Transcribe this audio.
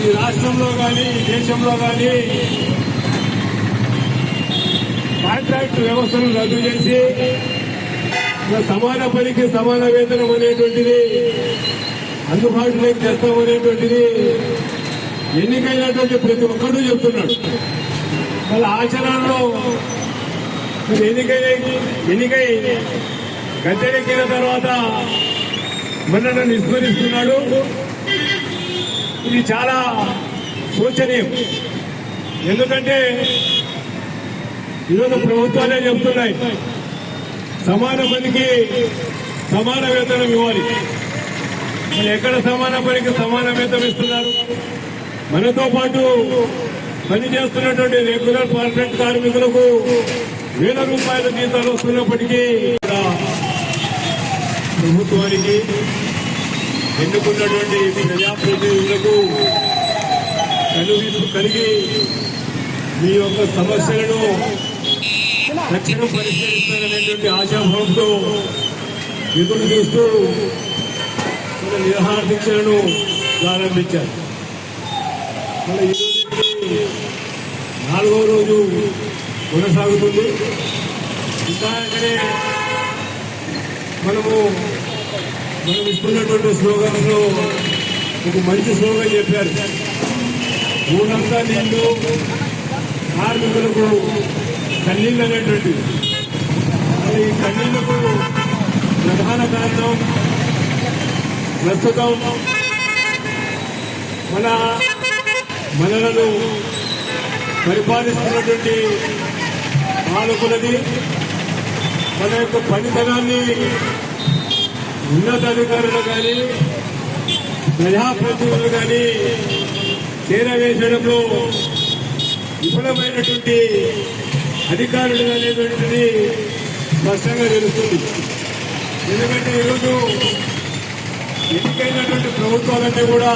ఈ రాష్ట్రంలో కానీ ఈ దేశంలో కానీ కాంట్రాక్ట్ వ్యవస్థను రద్దు చేసి సమాన పనికి సమాన వేతనం అనేటువంటిది అందుబాటులోకి తెస్తామనేటువంటిది ఎన్నికైనటువంటి ప్రతి ఒక్కరూ చెప్తున్నాడు. వాళ్ళ ఆచరణలో ఎన్నికై గద్దెనెక్కిన తర్వాత మనను విస్మరిస్తున్నాడు. ఇది చాలా శోచనీయం. ఎందుకంటే ఈరోజు ప్రభుత్వాలే చెప్తున్నాయి సమాన పనికి సమాన వేతనం ఇవ్వాలి. మరి ఎక్కడ సమాన పనికి సమాన వేతనం ఇస్తున్నారు? మనతో పాటు పనిచేస్తున్నటువంటి రెగ్యులర్ పర్మనెంట్ కార్మికులకు 1000 రూపాయల జీతాలు వస్తున్నప్పటికీ ప్రభుత్వానికి ఎన్నుకున్నటువంటి ప్రజాప్రతినిధులకు కనువిప్పు కలిగి మీ యొక్క సమస్యలను తక్షణం పరిష్కరిస్తారనేటువంటి ఆశాభావంతో ఎదురు చూస్తూ నిరాహార దీక్షలను ప్రారంభించారు. మన ఈరోజు 4వ రోజు కొనసాగుతుంది. ఇంకా మనం ఇస్తున్నటువంటి స్లోగన్లో ఒక మంచి స్లోగన్ చెప్పారు. ఊరంతా నీళ్లు కార్మికులకు కన్నీళ్ళు అనేటువంటి. ఈ కన్నీళ్లకు ప్రధాన కారణం ప్రస్తుతం మనలను పరిపాలిస్తున్నటువంటి పాలకులది మన యొక్క పనితనాన్ని ఉన్నతాధికారులు కానీ ప్రజాప్రతినిధులు కానీ చేరవేసడంలో విఫలమైనటువంటి అధికారులు అనేటువంటిది స్పష్టంగా తెలుస్తుంది. ఎందుకంటే ఈరోజు ఎన్నికైనటువంటి ప్రభుత్వాలన్నీ కూడా